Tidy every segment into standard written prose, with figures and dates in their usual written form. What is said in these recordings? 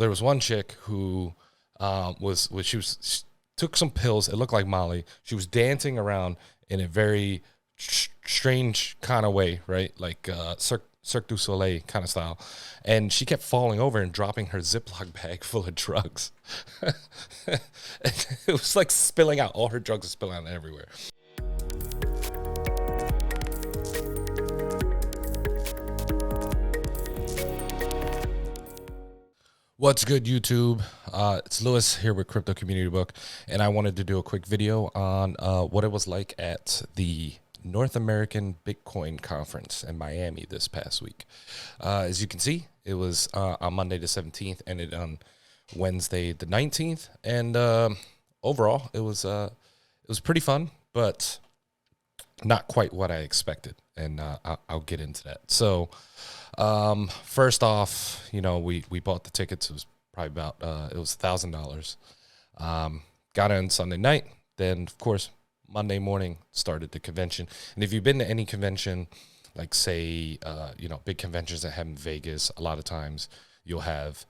was one chick who she took some pills. It looked like Molly. She was dancing around in a very strange kind of way, right? Like Cirque du Soleil kind of style. And she kept falling over and dropping her Ziploc bag full of drugs. It was like spilling out. All her drugs are spilling out everywhere. What's good, YouTube? It's Lewis here with Crypto Community Book, and I wanted to do a quick video on what it was like at the North American Bitcoin Conference in Miami this past week. As you can see, it was on Monday the 17th, ended on Wednesday the 19th, and overall, it was pretty fun, but not quite what I expected, and I'll get into that. So. First off, we bought the tickets. It was probably about, it was $1,000. Got in Sunday night. Then, of course, Monday morning started the convention. And if you've been to any convention, like say, big conventions that have in Vegas, a lot of times you'll have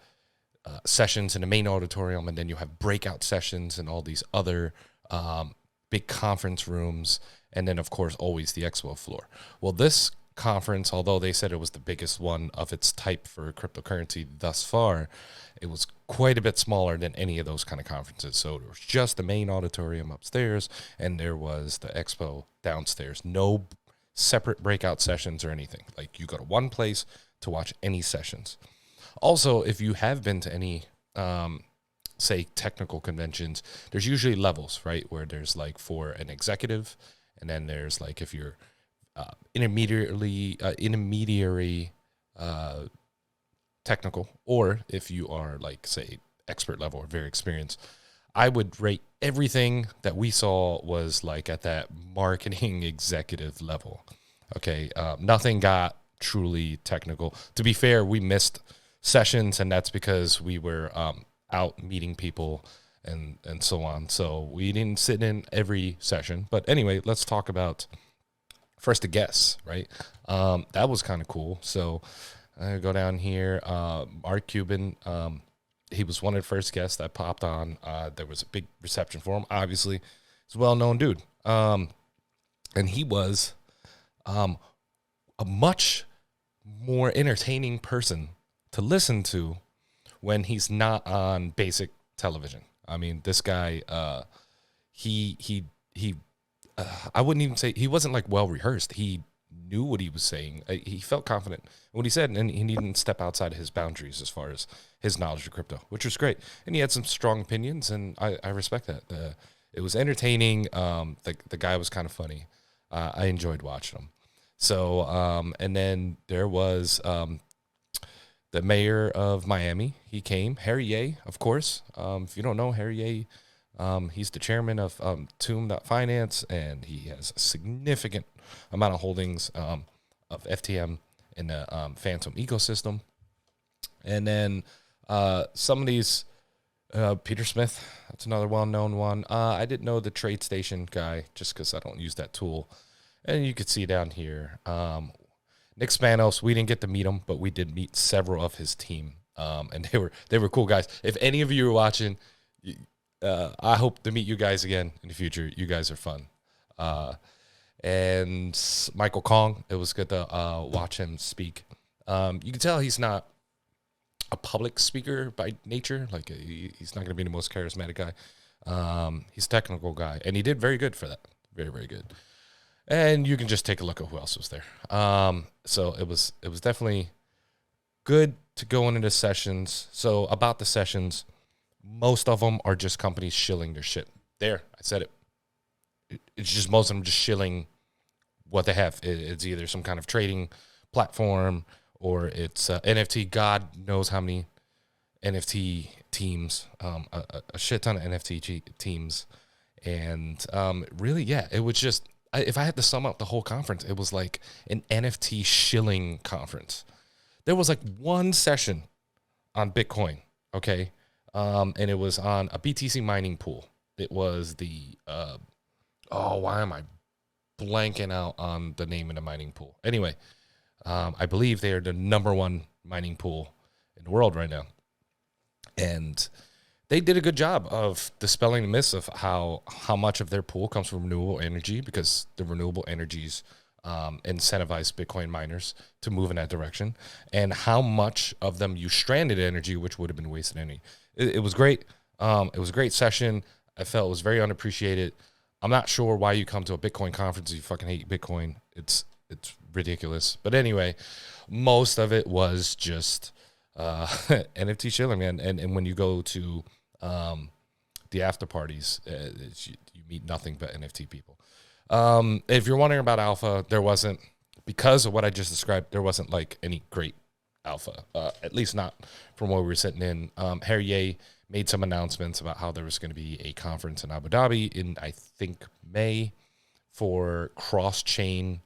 sessions in the main auditorium, and then you'll have breakout sessions in all these other big conference rooms. And then, of course, always the expo floor. Well, this conference, although they said it was the biggest one of its type for cryptocurrency thus far, it was quite a bit smaller than any of those kind of conferences. So there was just the main auditorium upstairs, and there was the expo downstairs. No separate breakout sessions or anything. Like, you go to one place to watch any sessions. Also, if you have been to any say technical conventions, there's usually levels, right, where there's like for an executive, and then there's like if you're intermediary technical, or if you are like say expert level or very experienced. I would rate everything that we saw was like at that marketing executive level. Okay, nothing got truly technical. To be fair, we missed sessions, and that's because we were out meeting people and so on. So we didn't sit in every session. But anyway, let's talk about first to guess, right? That was kind of cool. So I go down here. Mark Cuban, he was one of the first guests that popped on. There was a big reception for him. Obviously, he's a well-known dude. And he was a much more entertaining person to listen to when he's not on basic television. I mean, this guy, he I wouldn't even say he wasn't like well rehearsed. He knew what he was saying. He felt confident in what he said, and he didn't step outside of his boundaries as far as his knowledge of crypto, which was great. And he had some strong opinions, and I respect that. It was entertaining. The guy was kind of funny. I enjoyed watching him. So, and then there was the mayor of Miami. He came, Harry Ye, of course. If you don't know Harry Ye, he's the chairman of Tomb.finance, and he has a significant amount of holdings of FTM in the Fantom ecosystem. And then some of these, Peter Smith, that's another well-known one. I didn't know the TradeStation guy just because I don't use that tool. And you could see down here, Nick Spanos, we didn't get to meet him, but we did meet several of his team, and they were cool guys. If any of you are watching, I hope to meet you guys again in the future. You guys are fun. And Michael Kong, it was good to watch him speak. You can tell he's not a public speaker by nature. Like he's not going to be the most charismatic guy. He's a technical guy, and he did very good for that. Very, very good. And you can just take a look at who else was there. So it was definitely good to go into the sessions. So about the sessions, most of them are just companies shilling their shit. There, I said it. It's just most of them just shilling what they have. It's either some kind of trading platform or it's NFT. God knows how many NFT teams, a shit ton of NFT teams. And really, yeah, it was just, if I had to sum up the whole conference, it was like an NFT shilling conference. There was like one session on Bitcoin, okay? And it was on a BTC mining pool. It was the, why am I blanking out on the name of the mining pool? Anyway, I believe they are the #1 mining pool in the world right now. And they did a good job of dispelling the myths of how much of their pool comes from renewable energy, because the renewable energies incentivize Bitcoin miners to move in that direction, and how much of them use stranded energy, which would have been wasted energy. It was great. It was a great session. I felt it was very unappreciated. I'm not sure why you come to a Bitcoin conference if you fucking hate Bitcoin. It's ridiculous. But anyway, most of it was just NFT chilling, man. And when you go to the after parties, you meet nothing but NFT people. If you're wondering about alpha, there wasn't, because of what I just described, there wasn't like any great alpha, at least not from where we were sitting in. Harry Ye made some announcements about how there was going to be a conference in Abu Dhabi in, I think, May for cross-chain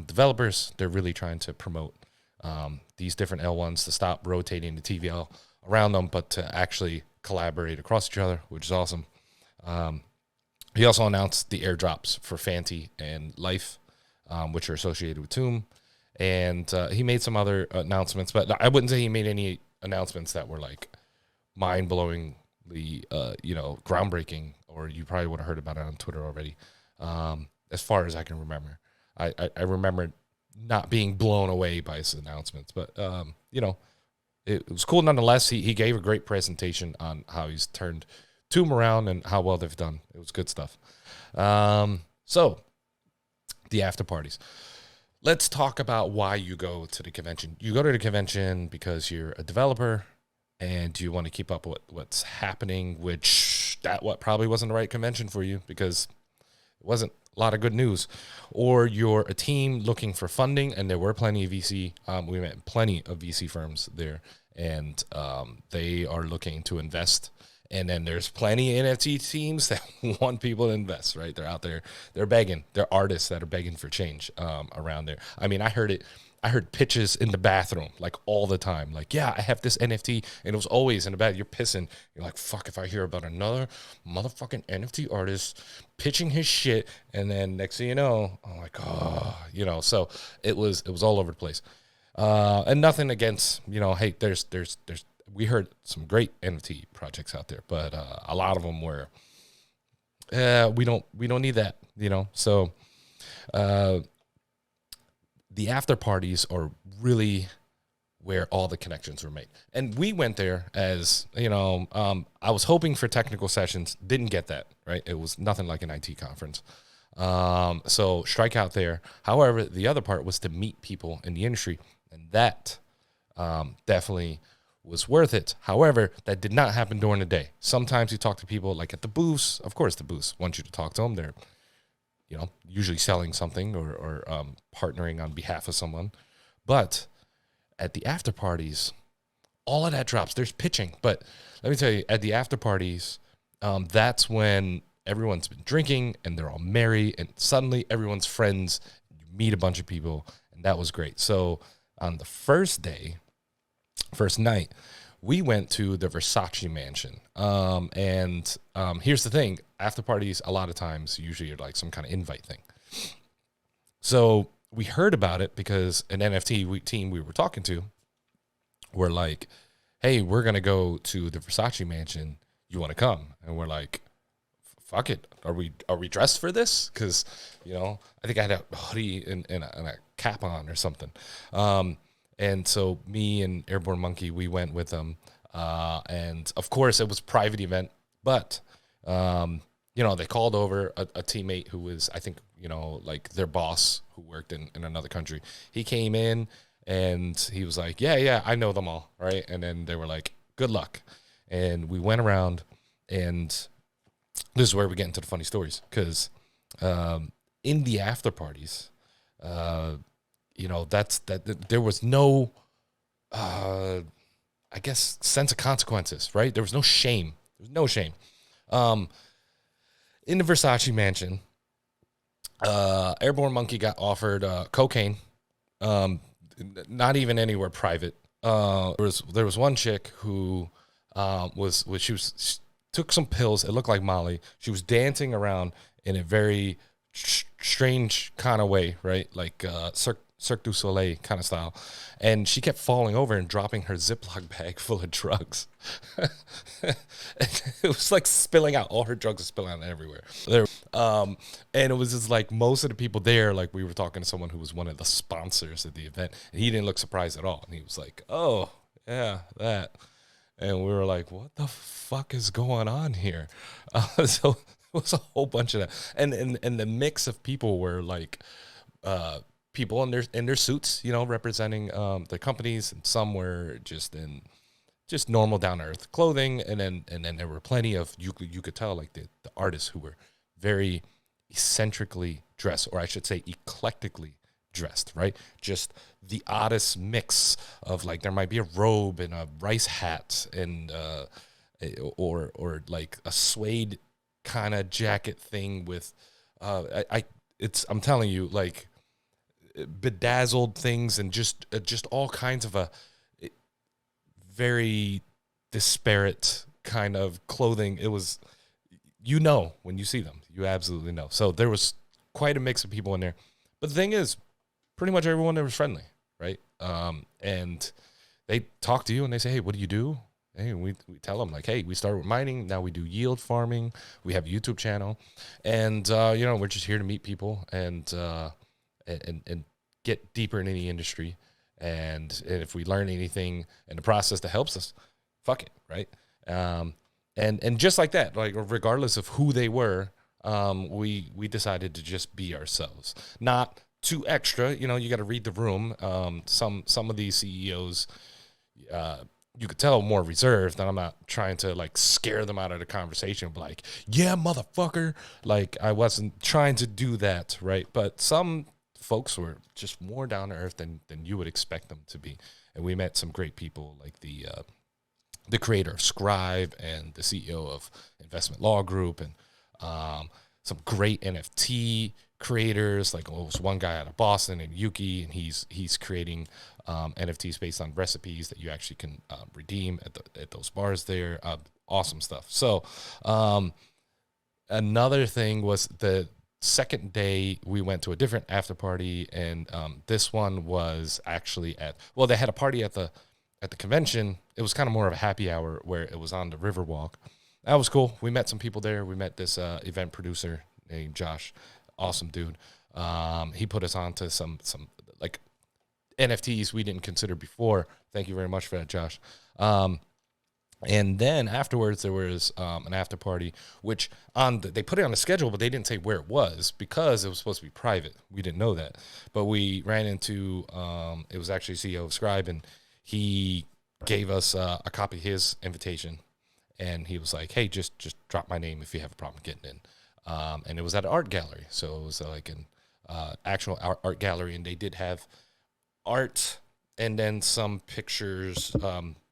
developers. They're really trying to promote these different L1s to stop rotating the TVL around them, but to actually collaborate across each other, which is awesome. He also announced the airdrops for Fanti and Life, which are associated with Tomb. And he made some other announcements, but I wouldn't say he made any announcements that were like mind-blowingly, groundbreaking, or you probably would have heard about it on Twitter already. As far as I can remember, I remember not being blown away by his announcements, but it was cool nonetheless. He gave a great presentation on how he's turned Tomb around and how well they've done. It was good stuff. So the after parties. Let's talk about why you go to the convention. You go to the convention because you're a developer and you want to keep up with what's happening, which probably wasn't the right convention for you because it wasn't a lot of good news. Or you're a team looking for funding, and there were plenty of VC. We met plenty of VC firms there, and they are looking to invest. And then there's plenty of NFT teams that want people to invest, right? They're out there. They're begging. They're artists that are begging for change around there. I mean, I heard pitches in the bathroom, like all the time. Like, yeah, I have this NFT. And it was always in the bath. You're pissing. You're like, fuck, if I hear about another motherfucking NFT artist pitching his shit. And then next thing you know, I'm like, oh, so it was all over the place. And nothing against, hey, there's we heard some great NFT projects out there, but a lot of them were, we don't need that, So the after parties are really where all the connections were made. And we went there as, I was hoping for technical sessions, didn't get that, right? It was nothing like an IT conference. So strike out there. However, the other part was to meet people in the industry, and that definitely was worth it. However, that did not happen during the day. Sometimes you talk to people like at the booths. Of course, the booths want you to talk to them. They're, usually selling something or partnering on behalf of someone. But at the after parties, all of that drops. There's pitching. But let me tell you, at the after parties, that's when everyone's been drinking and they're all merry, and suddenly everyone's friends. You meet a bunch of people, and that was great. So on the first night, we went to the Versace mansion. And here's the thing. After parties, a lot of times, usually are like some kind of invite thing. So we heard about it because an NFT team we were talking to were like, hey, we're going to go to the Versace mansion. You want to come? And we're like, fuck it. Are we dressed for this? Because, I think I had a hoodie and a cap on or something. And so me and Airborne Monkey, we went with them. And of course it was a private event, but, they called over a teammate who was, I think, like their boss who worked in another country. He came in and he was like, yeah, I know them all. Right. And then they were like, good luck. And we went around, and this is where we get into the funny stories. Cause, in the after parties, there was no, I guess, sense of consequences, right? There was no shame. In the Versace mansion, Airborne Monkey got offered cocaine, not even anywhere private. There was one chick who she took some pills. It looked like Molly. She was dancing around in a very strange kind of way, right? Like Cirque du Soleil kind of style. And she kept falling over and dropping her Ziploc bag full of drugs. It was like spilling out. All her drugs were spilling out everywhere. And it was just like most of the people there, like we were talking to someone who was one of the sponsors of the event, and he didn't look surprised at all. And he was like, oh, yeah, that. And we were like, what the fuck is going on here? So it was a whole bunch of that. And the mix of people were like people in their suits, you know, representing the companies, and some were just in just normal down to earth clothing, and then there were plenty of you could tell like the artists who were very eccentrically dressed, or I should say eclectically dressed, right? Just the oddest mix of like there might be a robe and a rice hat and or like a suede kind of jacket thing with I'm telling you, like bedazzled things and just all kinds of a very disparate kind of clothing. It was, you know, when you see them, you absolutely know. So there was quite a mix of people in there. But the thing is, pretty much everyone there was friendly, right? And they talk to you and they say, hey, what do you do? Hey, we tell them like, hey, we started with mining. Now we do yield farming. We have a YouTube channel. And, you know, we're just here to meet people and get deeper into the industry. And if we learn anything in the process that helps us, fuck it, right? And just like that, like regardless of who they were, we decided to just be ourselves. Not too extra, you know, you got to read the room. Some of these CEOs, you could tell more reserved, and I'm not trying to like scare them out of the conversation, but like, yeah, motherfucker. Like I wasn't trying to do that, right? But some folks were just more down to earth than you would expect them to be. And we met some great people like the creator of Scribe and the CEO of Investment Law Group, and some great NFT creators. Like, well, it was one guy out of Boston named Yuki, and he's creating NFTs based on recipes that you actually can redeem at those bars there. Awesome stuff. So another thing was the second day we went to a different after party, and this one was actually they had a party at the convention. It was kind of more of a happy hour where it was on the Riverwalk. That was cool. We met some people there. We met this event producer named Josh. Awesome dude. He put us on to some like NFTs we didn't consider before. Thank you very much for that, Josh. And then afterwards, there was an after party, which they put it on the schedule, but they didn't say where it was because it was supposed to be private. We didn't know that. But we ran into, it was actually CEO of Scribe, and he gave us a copy of his invitation. And he was like, hey, just drop my name if you have a problem getting in. And it was at an art gallery. So it was like an actual art gallery, and they did have art and then some pictures,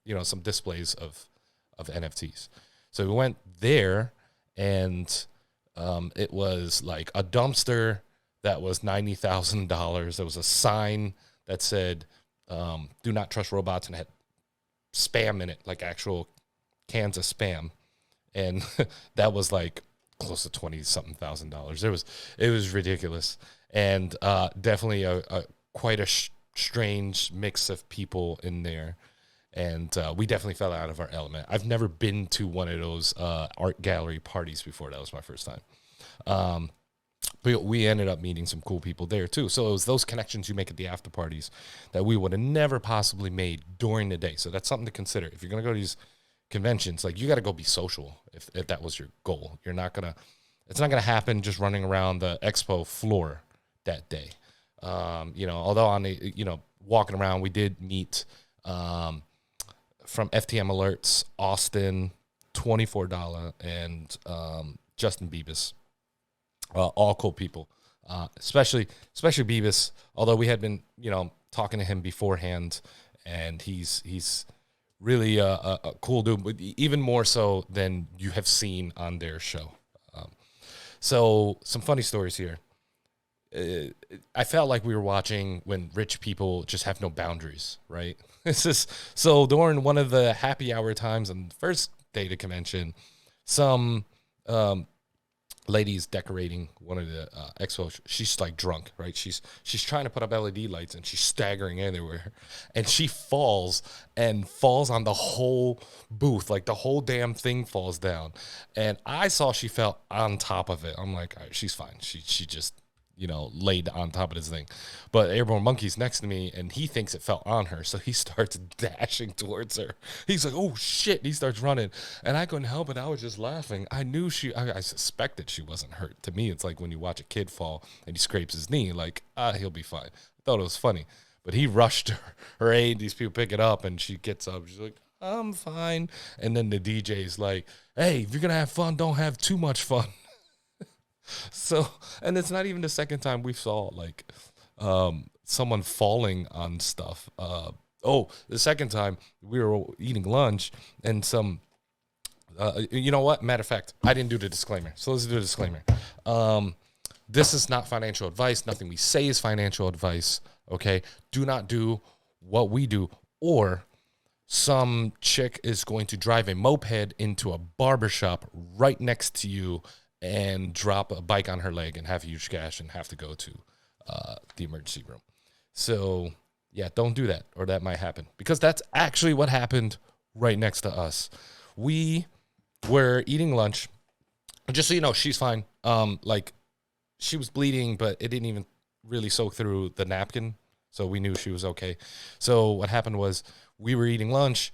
you know, some displays of NFTs. So we went there, and it was like a dumpster that was $90,000. There was a sign that said, do not trust robots, and had spam in it, like actual cans of spam. And that was like close to $20-something thousand. It was ridiculous. And definitely quite a strange mix of people in there. And we definitely fell out of our element. I've never been to one of those art gallery parties before. That was my first time. But we ended up meeting some cool people there too. So it was those connections you make at the after parties that we would have never possibly made during the day. So that's something to consider. If you're going to go to these conventions, like you got to go be social if that was your goal. It's not going to happen just running around the expo floor that day. You know, although on the, you know, walking around, we did meet from FTM Alerts, Austin, $24, and Justin Bieber. All cool people, especially Bieber, although we had been, you know, talking to him beforehand, and he's really a cool dude, but even more so than you have seen on their show. So some funny stories here. I felt like we were watching when rich people just have no boundaries, right? So during one of the happy hour times on the first day of the convention, some lady's decorating one of the expos. She's like drunk, right? She's trying to put up LED lights and she's staggering everywhere, and she falls on the whole booth. Like the whole damn thing falls down, and I saw she fell on top of it. I'm like, all right, she's fine. She just laid on top of this thing. But Airborne Monkey's next to me, and he thinks it fell on her, so he starts dashing towards her. He's like, oh, shit, and he starts running. And I couldn't help it. I was just laughing. I suspected she wasn't hurt. To me, it's like when you watch a kid fall and he scrapes his knee, like, he'll be fine. I thought it was funny. But he rushed her aid. These people pick it up, and she gets up. She's like, I'm fine. And then the DJ's like, hey, if you're going to have fun, don't have too much fun. So, and it's not even the second time we saw like someone falling on stuff. The second time we were eating lunch and some, you know what? Matter of fact, I didn't do the disclaimer. So let's do a disclaimer. This is not financial advice. Nothing we say is financial advice. Okay. Do not do what we do, or some chick is going to drive a moped into a barbershop right next to you and drop a bike on her leg and have a huge gash and have to go to the emergency room. So, yeah, don't do that, or that might happen. Because that's actually what happened right next to us. We were eating lunch. Just so you know, she's fine. Like, she was bleeding, but it didn't even really soak through the napkin, so we knew she was okay. So what happened was we were eating lunch.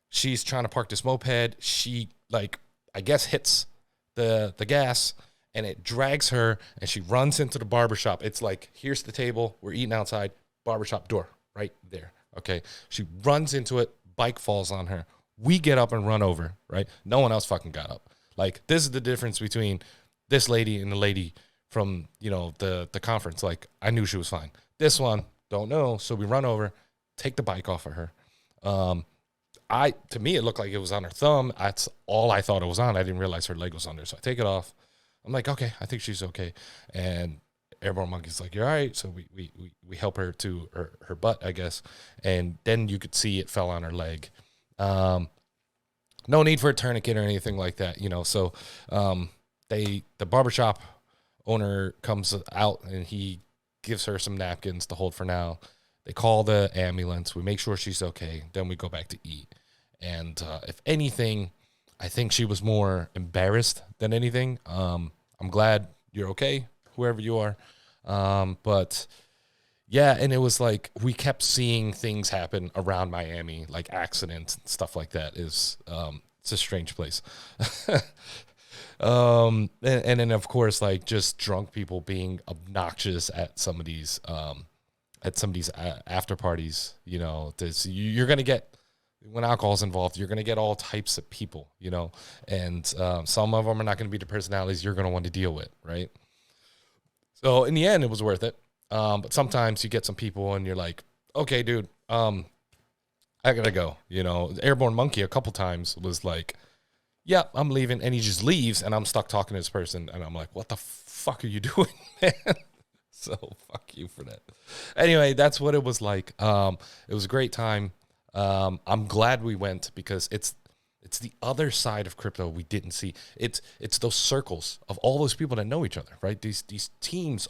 She's trying to park this moped. She, like, I guess hits the gas, and it drags her, and she runs into the barbershop. It's like, here's the table, we're eating outside, barbershop door right there. Okay, she runs into it, bike falls on her. We get up and run over, right? No one else fucking got up. Like, this is the difference between this lady and the lady from the conference. Like, I knew she was fine. This one, don't know. So we run over, take the bike off of her. To me, it looked like it was on her thumb. That's all I thought it was on. I didn't realize her leg was on there. So I take it off. I'm like, okay, I think she's okay. And Airborne Monkey's like, you're all right. So we help her to her butt, I guess. And then you could see it fell on her leg. No need for a tourniquet or anything like that, So the barbershop owner comes out, and he gives her some napkins to hold for now. They call the ambulance. We make sure she's okay. Then we go back to eat. And if anything, I think she was more embarrassed than anything. I'm glad you're okay, whoever you are. But yeah, and it was like we kept seeing things happen around Miami, like accidents and stuff like that. It's a strange place. And then of course, like, just drunk people being obnoxious at some of these after parties. You're gonna get, when alcohol's involved, you're gonna get all types of people, and some of them are not gonna be the personalities you're gonna want to deal with, right? So in the end, it was worth it. But sometimes you get some people and you're like, okay, dude, I gotta go. Airborne Monkey a couple times was like, yeah, I'm leaving. And he just leaves, and I'm stuck talking to this person. And I'm like, what the fuck are you doing, man? So fuck you for that. Anyway, that's what it was like. It was a great time. I'm glad we went, because it's the other side of crypto we didn't see. It's those circles of all those people that know each other, right? These teams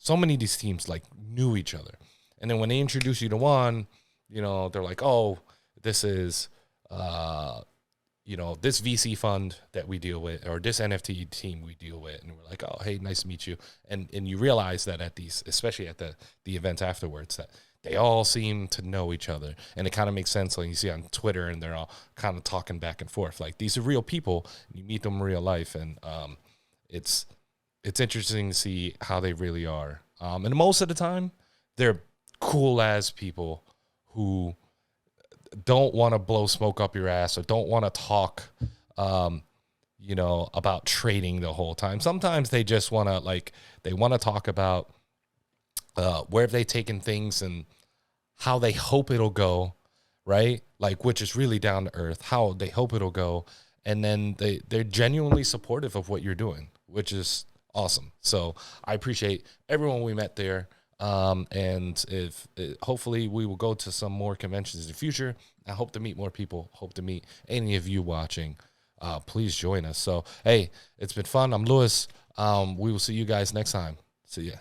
so many of these teams like knew each other. And then when they introduce you to one, they're like, oh, this is, this VC fund that we deal with, or this NFT team we deal with. And we're like, oh, hey, nice to meet you. And you realize that at these, especially at the events afterwards, that they all seem to know each other. And it kind of makes sense when you see on Twitter, and they're all kind of talking back and forth. Like, these are real people, and you meet them in real life. And it's interesting to see how they really are. And most of the time, they're cool as people who don't want to blow smoke up your ass, or don't want to talk, about trading the whole time. Sometimes they just want to talk about where have they taken things and how they hope it'll go, right? Like, which is really down to earth, how they hope it'll go. And then they're genuinely supportive of what you're doing, which is awesome. So I appreciate everyone we met there. And hopefully we will go to some more conventions in the future. I hope to meet more people, hope to meet any of you watching. please join us. So, hey, it's been fun. I'm Lewis. We will see you guys next time. See ya.